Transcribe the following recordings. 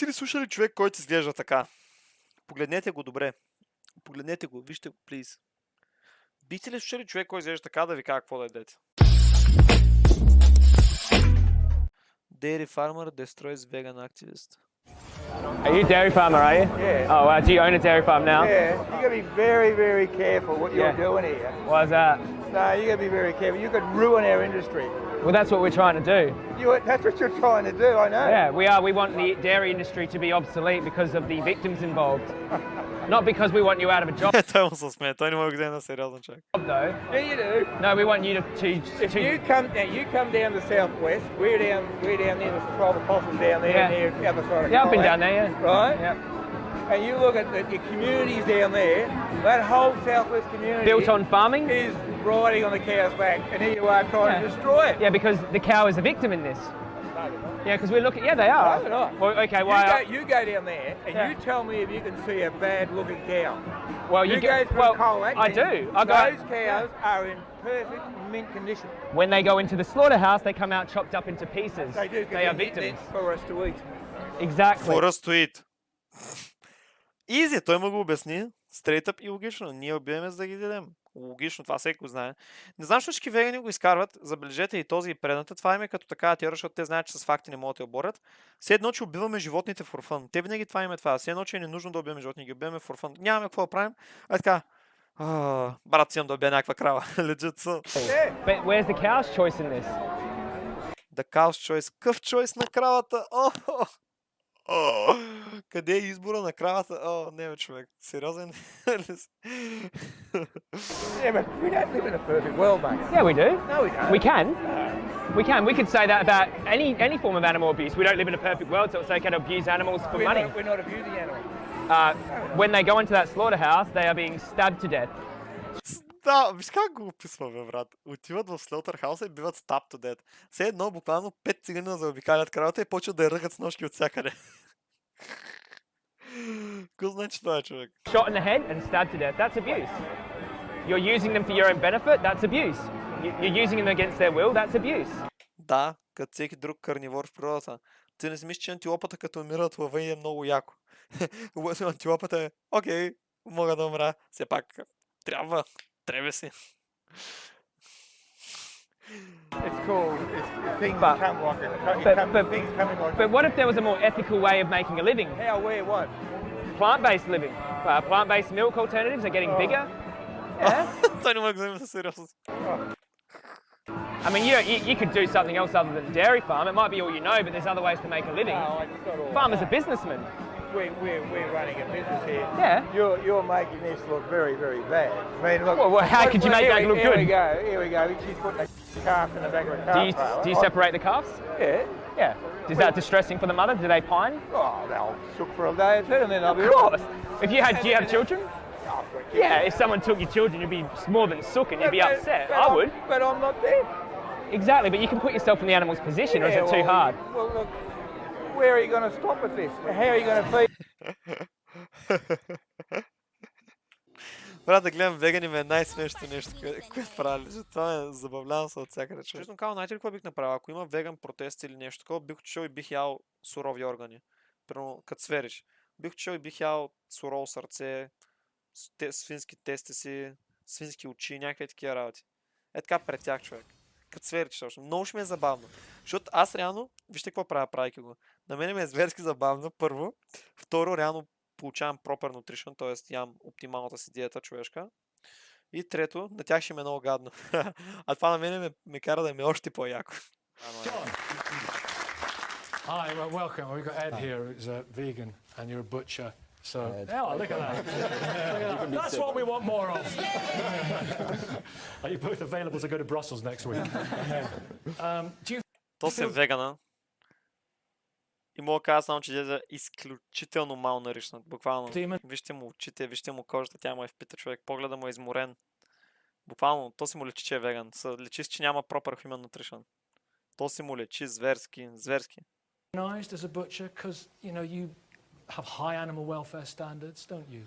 Бихте ли слушали човек, който изглежда така? Погледнете го добре. Погледнете го, вижте го, please. Бихте ли слушали човек, който изглежда така, да ви кажа какво да ядете? Dairy farmer destroys vegan activist. Are you a dairy farmer, are you? Yeah. Oh, do you own a dairy farm now? Yeah, you got to be very, very careful what you're doing here. Why is that? No, you got to be very careful. You could ruin our industry. Well, that's what we're trying to do. That's what you're trying to do, I know. Yeah, we are. We want the dairy industry to be obsolete because of the victims involved. Not because we want you out of a job, Той му се смее, той не може да гледа на сериозен човек. though. Yeah, you do. No, we want you to If you come down the southwest, we're down near the Tribe Apostles down there, near the other side of Yeah, I've been Colac, down there, yeah. right? Yeah. And you look at your communities down there. That whole southwest community Built on farming? is riding on the cow's back, and here you are trying to destroy it. Yeah, because the cow is a victim in this. Yeah, because we're looking. Yeah, they are. No, they're not. Well, okay, why? You go down there and you tell me if you can see a bad-looking cow. Well, You go through Colac. I do. Those cows are in perfect mint condition. When they go into the slaughterhouse, they come out chopped up into pieces. They do. They are victims. For us to eat. Exactly. For us to eat. Изи, той му го обясни. Straight up и логично. Ние убиваме за да ги дадем. Логично, това всеки го знае. Не знам, всички вегани го изкарват. Забележете и този и предната. Това им е като такава теория, защото те знаят, че с факти не могат да оборят. Все едно, че убиваме животните for fun. Те винаги това им е това. Все едно, че е ненужно да убиваме животни. Ги убиваме for fun. Нямаме какво да правим. А така. Брат, си имам да убия някаква крава. Legit са. But where's the cow's choice in this? The cow's choice. Къв choice на кравата? Къде е избора на кравата? Не бе, човек. Сериозен? Yeah, but we don't live in a perfect world, mate. Yeah, we do. No, we don't. We can. We can. We could say that about any form of animal abuse. We don't live in a perfect world, so it's okay to abuse animals for money. We're not abusing animals. When they go into that slaughterhouse, they are being stabbed to death. Да, виж как го описва, бе, брат. Отиват в слоутърхауса и биват stabbed to death. Все едно, буквално 5 циганина заобикалят кравата и почват да я ръгат с ножки от всякъде. Какво значи това, човек? Shot in the head and stabbed to death. That's abuse. You're using them for your own benefit. That's abuse. You're using them against their will. That's abuse. Да, като всеки друг карнивор в природата. Ти не си мислиш, че антилопата като умира от лъва и е много яко. Антилопата е, окей, мога да умра. Все пак, трябва си. It's called things But- come like things coming like But what if there was a more ethical way of making a living? how, where, what? Plant-based living. Plant-based milk alternatives are getting bigger. Yeah. Той не може да го вземе със сериозност. I mean, you could do something else other than dairy farm. It might be all you know, but there's other ways to make a living. No, it's not all. Farmers are businessmen. We're running a business here. Yeah. You're making this look very, very bad. I mean, look. Well, how could you make that look good? Here we go. She's putting a calf in the back of a calf trailer. Do you separate the calves? Yeah. Yeah. Is that distressing for the mother? Do they pine? Oh, they'll shook for a day or two and then they'll Of be all course. If you had, do you have children? Yeah. If someone took your children, you'd be more than sook and you'd be upset. I would. But I'm not dead. Exactly. But you can put yourself in the animal's position, or is it too hard? Well, look, where are you going to stop with this? How are you going to feed? Брат, да гледам вегани ме е най-смешното нещо, което правили. Това забавлявам се от всякъде. Честно казвам, знаете ли какво бих направил? Ако има веган протест или нещо такова, бих отишъл и бих ял сурови органи. Примерно, като свериш. Бих отишъл и бих ял сурово сърце, свински тестеси, свински очи, някакви такива работи. Е така пред тях, човек. Като свериш точно. Много ще ми е забавно. Защото аз реално, вижте какво правя, правейки го. На мен ми е зверски забавно, първо. Второ, реално получавам proper nutrition, т.е. ям оптималната си диета човешка. И трето, на тях ще ми е много гадно. А това на мен ме кара да ми е още по-яко. Hi, well, welcome. We've got Ed here, who's a vegan, and you're a butcher. So, oh, look at that. That's what we want more of. Are you both available to go to Brussels next week? Do you То се вегана. И мога да кажа само, че е изключително мал наричнат. Буквално. Вижте му очите, вижте му кожата, тя му е впита, човек. Погледа му е изморен. Буквално, то си му лечи, че е веган. Лечи си, че няма proper human nutrition. То си му лечи зверски. recognized as a butcher because, you know, you have high animal welfare standards, don't you?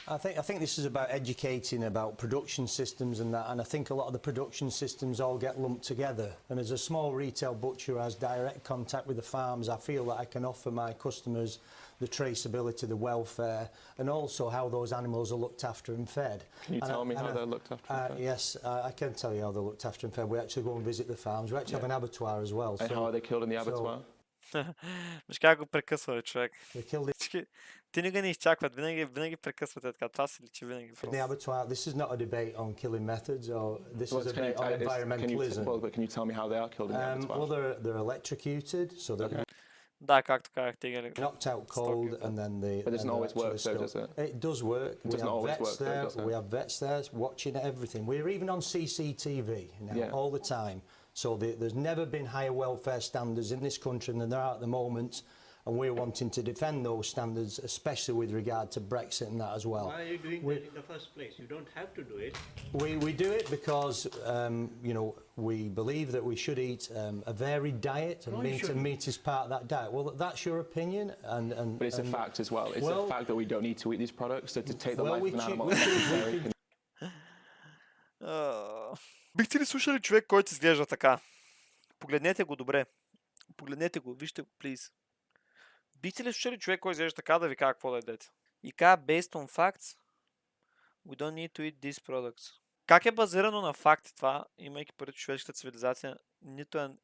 I think this is about educating about production systems and that, and I think a lot of the production systems all get lumped together. And as a small retail butcher who has direct contact with the farms, I feel that I can offer my customers the traceability, the welfare, and also how those animals are looked after and fed. Can you tell me how they're looked after and fed? Yes, I can tell you how they're looked after and fed. We actually go and visit the farms. We actually have an abattoir as well. And how are they killed in the abattoir? Виж как го прекъсва човек. They killed it Ти никога не изчакват, винаги прекъсвате така. Това се личи винаги. in the abattoir. This is not a debate on killing methods, or this is a debate on environmentalism. But can you tell me how they are killed in the abattoir? Well, they're electrocuted, so they're Да, както казах, тигали. knocked out cold, and then they. But it doesn't always work, so does it? It does work. It doesn't always work, though, does it? We have vets there watching everything. We're even on CCTV now all the time. So there's never been higher welfare standards in this country than there are at the moment, and we're wanting to defend those standards, especially with regard to Brexit and that as well. Why are you doing that in the first place? You don't have to do it. We do it because you know, we believe that we should eat a varied diet, and meat is part of that diet. Well, that's your opinion, but it's a fact as well. It's a fact that we don't need to eat these products. So to take the life of an animal. Бихте ли слушали човек, който изглежда така? Погледнете го добре. Погледнете го, вижте го, please. Бихте ли слушали човек, който изглежда така, да ви кажа какво да ядете? И каза, based on facts, we don't need to eat these products. Как е базирано на факти това, имайки преди човешката цивилизация, нито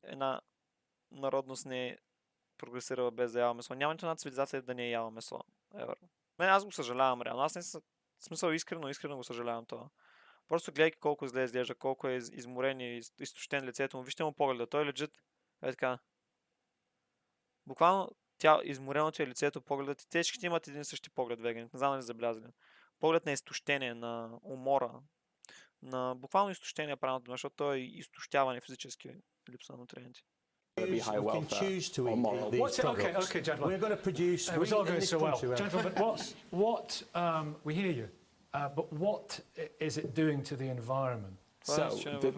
една народност не е прогресирала без да ява месо. Няма нито една цивилизация да не е ява месо. Аз го съжалявам реално. Аз не съм смисъл искрено го съжалявам това. Просто гледайки колко зле изглежда, колко е изморен и изтощен лицето му. Вижте му погледа. Той е лежит. Е така. Буквално измореното е лицето, погледът и те всички имат един същи поглед вегани. Не знам дали забелязали. Поглед на изтощение, на умора, на буквално изтощение правилното, защото то е изтощяване физически, липса на нутриенти. We can choose to eat these products. Okay, gentlemen. We're going to produce. It was all going so well, gentlemen. What? We hear you, but what is it doing to the environment? So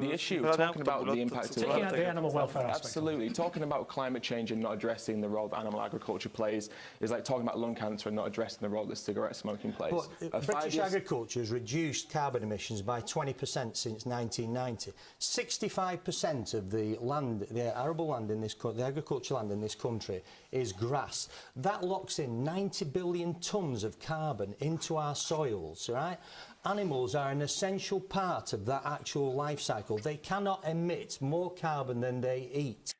the issue of talking about the impact of taking out the animal welfare aspect. Absolutely, talking about climate change and not addressing the role that animal agriculture plays is like talking about lung cancer and not addressing the role that cigarette smoking plays. But British agriculture has reduced carbon emissions by 20% since 1990. 65% of the land, the arable land in this, the agricultural land in this country, is grass. That locks in 90 billion tonnes of carbon into our soils, right? Animals are an essential part of that actual life cycle. They cannot emit more carbon than they eat.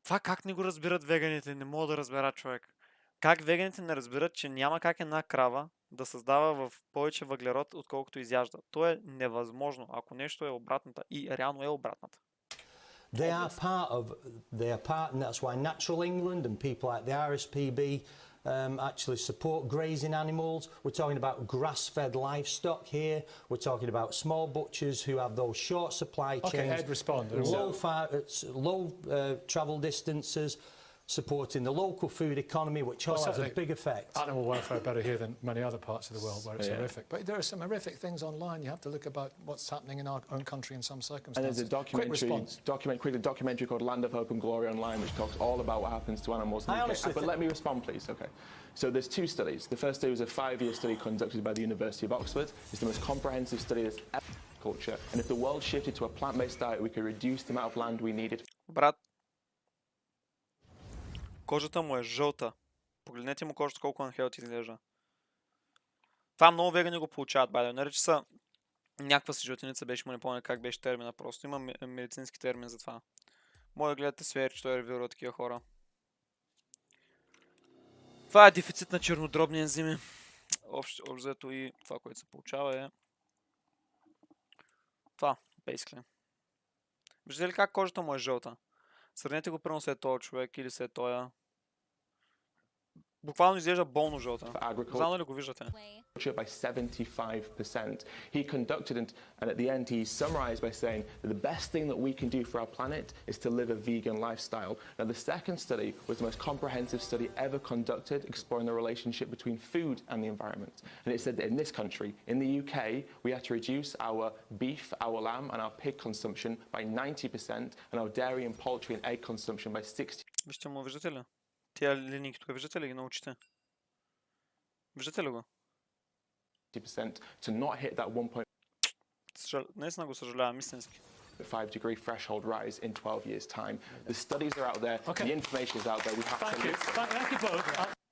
Това как не го разбират веганите? Не мога да разбера, човек. Как веганите не разбират, че няма как една крава да създава в повече въглерод, отколкото изяжда? То е невъзможно, ако нещо е обратната. И реално е обратната. They are part, and that's why Natural England and people like the RSPB actually support grazing animals. We're talking about grass-fed livestock here. We're talking about small butchers who have those short supply chains, Ed, respond. low travel distances, supporting the local food economy, which all has a big effect. Animal welfare better here than many other parts of the world where it's horrific. But there are some horrific things online. You have to look about what's happening in our own country in some circumstances. And there's a documentary called Land of Hope and Glory online, which talks all about what happens to animals in the UK. But let me respond, please. Okay. So there's two studies. The first study was a 5-year study conducted by the University of Oxford. It's the most comprehensive study that's ever culture. And if the world shifted to a plant-based diet, we could reduce the amount of land we needed. Брат, кожата му е жълта. Погледнете му кожата колко unhealthy изглежда. Това много вегани го получават, байде. Нарича са някаква си жълтеница, беше му не помня как беше термина, просто има медицински термин за това. Може да гледате свери, че той ревюрва такива хора. Това е дефицит на чернодробни ензими. Общо взето и това, което се получава е това, basically. Виждате ли как кожата му е жълта? Сравнете го прено след този човек или след този. Буквално изглежда болно жълта. Знам ли го виждате? By 75%. He conducted and at the end he summarized by saying that the best thing that we can do for our planet is to live a vegan lifestyle. Now the second study was the most comprehensive study ever conducted exploring the relationship between food and the environment. And it said that in this country, in the UK, we had to reduce our beef, our lamb and our pig consumption by 90% and our dairy and poultry and egg consumption by 60%. Вижте му, виждате ли? Тия линейки тук, виждате ли ги научите? Виждате ли го? to not hit that 1.5 Наистина го съжалявам, истински. degree threshold rise in 12 years' time. The studies are out there, Okay. the information is out there. We have Thank to you. listen. Thank you both.